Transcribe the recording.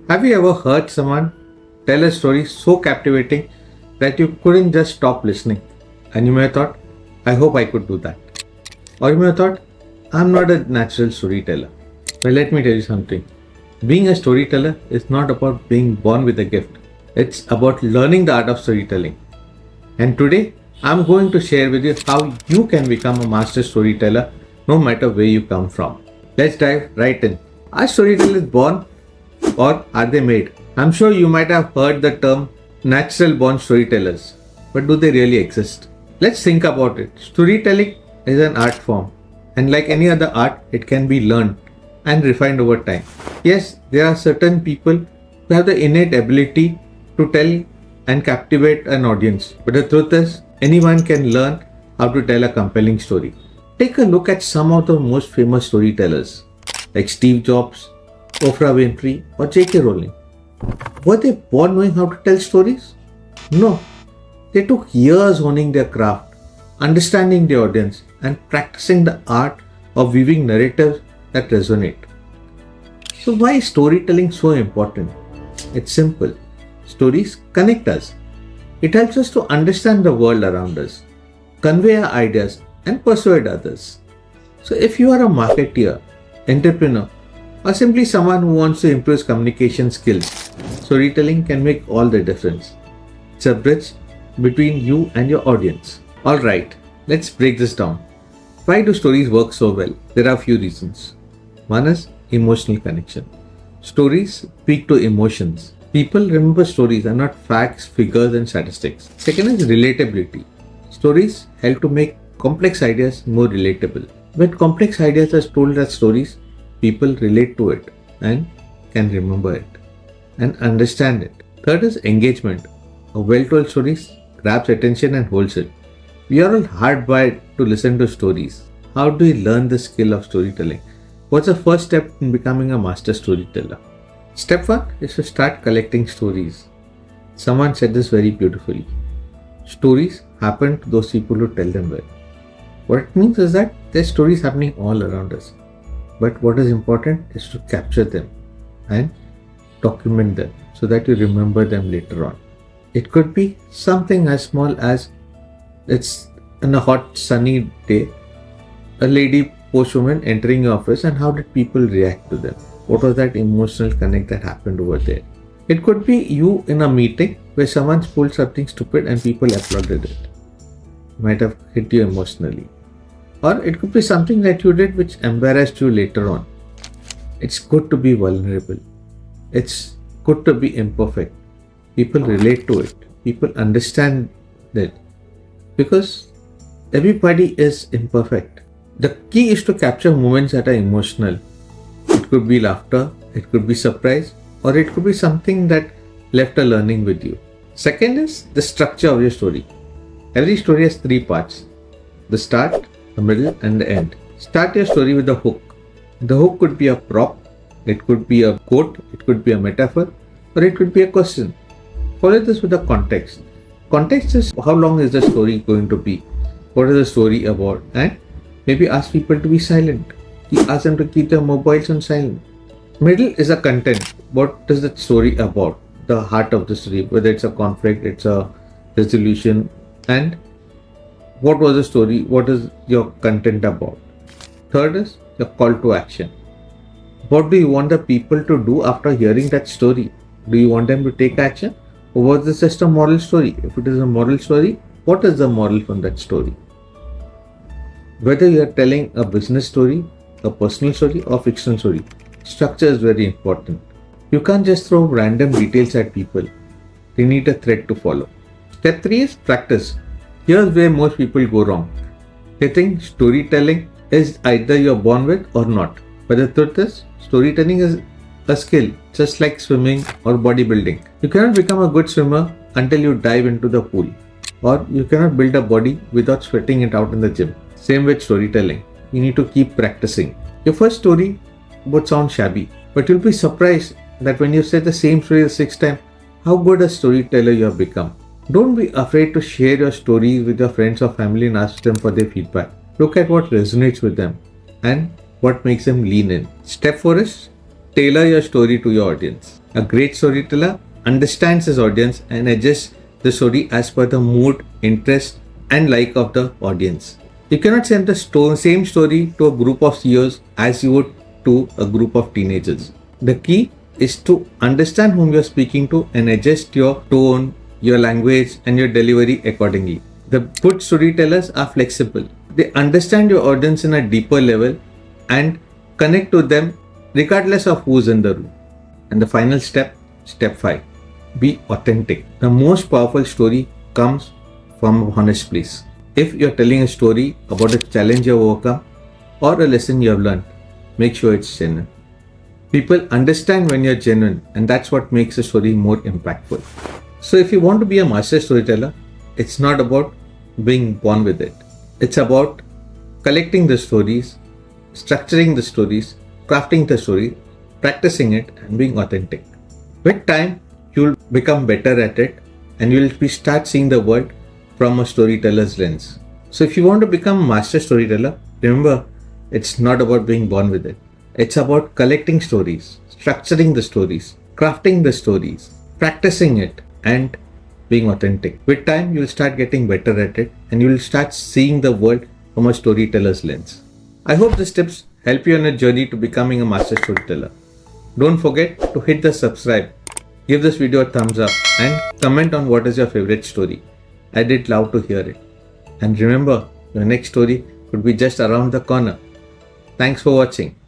Have you ever heard someone tell a story so captivating that you couldn't just stop listening? And you may have thought, I hope I could do that. Or you may have thought, I'm not a natural storyteller. Well, let me tell you something. Being a storyteller is not about being born with a gift. It's about learning the art of storytelling. And today, I'm going to share with you how you can become a master storyteller no matter where you come from. Let's dive right in. Are storytellers born or are they made? I'm sure you might have heard the term natural born storytellers, but do they really exist? Let's think about it. Storytelling is an art form, and like any other art, it can be learned and refined over time. Yes, there are certain people who have the innate ability to tell and captivate an audience, but the truth is, anyone can learn how to tell a compelling story. Take a look at some of the most famous storytellers like Steve Jobs, Oprah Winfrey, or J.K. Rowling. Were they born knowing how to tell stories? No. They took years honing their craft, understanding the audience, and practicing the art of weaving narratives that resonate. So why is storytelling so important? It's simple. Stories connect us. It helps us to understand the world around us, convey our ideas, and persuade others. So if you are a marketeer, entrepreneur, or simply someone who wants to improve communication skills, storytelling can make all the difference. It's a bridge between you and your audience. Alright, let's break this down. Why do stories work so well? There are a few reasons. One is emotional connection. Stories speak to emotions. People remember stories and not facts, figures, and statistics. Second is relatability. Stories help to make complex ideas more relatable. When complex ideas are told as stories, people relate to it and can remember it and understand it. Third is engagement. A well-told story grabs attention and holds it. We are all hardwired to listen to stories. How do we learn the skill of storytelling? What's the first step in becoming a master storyteller? Step 1 is to start collecting stories. Someone said this very beautifully. Stories happen to those people who tell them well. What it means is that there's stories happening all around us. But what is important is to capture them and document them so that you remember them later on. It could be something as small as it's in a hot sunny day, a lady postwoman entering your office, and how did people react to them? What was that emotional connect that happened over there? It could be you in a meeting where someone pulled something stupid and people applauded it. Might have hit you emotionally. Or it could be something that you did which embarrassed you later on. It's good to be vulnerable. It's good to be imperfect. People relate to it. People understand that. Because everybody is imperfect. The key is to capture moments that are emotional. It could be laughter, it could be surprise, or it could be something that left a learning with you. Second is the structure of your story. Every story has 3 parts. The start, the middle, and the end. Start your story with a hook. The hook could be a prop, it could be a quote, it could be a metaphor, or it could be a question. Follow this with a context. Context is how long is the story going to be? What is the story about? And maybe ask people to be silent. Ask them to keep their mobiles on silent. Middle is a content. What is the story about? The heart of the story, whether it's a conflict, it's a resolution, and what was the story? What is your content about? Third is your call to action. What do you want the people to do after hearing that story? Do you want them to take action? Or was this just a moral story? If it is a moral story, what is the moral from that story? Whether you are telling a business story, a personal story, or fictional story, structure is very important. You can't just throw random details at people. They need a thread to follow. Step 3 is practice. Here's where most people go wrong. They think storytelling is either you're born with or not. But the truth is, storytelling is a skill, just like swimming or bodybuilding. You cannot become a good swimmer until you dive into the pool. Or you cannot build a body without sweating it out in the gym. Same with storytelling. You need to keep practicing. Your first story would sound shabby, but you'll be surprised that when you say the same story the 6th time, how good a storyteller you have become. Don't be afraid to share your stories with your friends or family and ask them for their feedback. Look at what resonates with them and what makes them lean in. Step 4 is tailor your story to your audience. A great storyteller understands his audience and adjusts the story as per the mood, interest, and like of the audience. You cannot send the same story to a group of CEOs as you would to a group of teenagers. The key is to understand whom you are speaking to and adjust your tone, your language, and your delivery accordingly. The good storytellers are flexible. They understand your audience in a deeper level and connect to them regardless of who's in the room. And the final step, step 5, be authentic. The most powerful story comes from a honest place. If you're telling a story about a challenge you've overcome or a lesson you have learned, make sure it's genuine. People understand when you're genuine, and that's what makes a story more impactful. So if you want to be a master storyteller, it's not about being born with it. It's about collecting the stories, structuring the stories, crafting the story, practicing it, and being authentic. With time, you'll become better at it and you'll start seeing the world from a storyteller's lens. So if you want to become a master storyteller, remember, it's not about being born with it. It's about collecting stories, structuring the stories, crafting the stories, practicing it, and being authentic. With time, you'll start getting better at it and you'll start seeing the world from a storyteller's lens. I hope these tips help you on a journey to becoming a master storyteller. Don't forget to hit the subscribe, give this video a thumbs up, and comment on what is your favorite story. I did love to hear it. And remember, your next story could be just around the corner. Thanks for watching.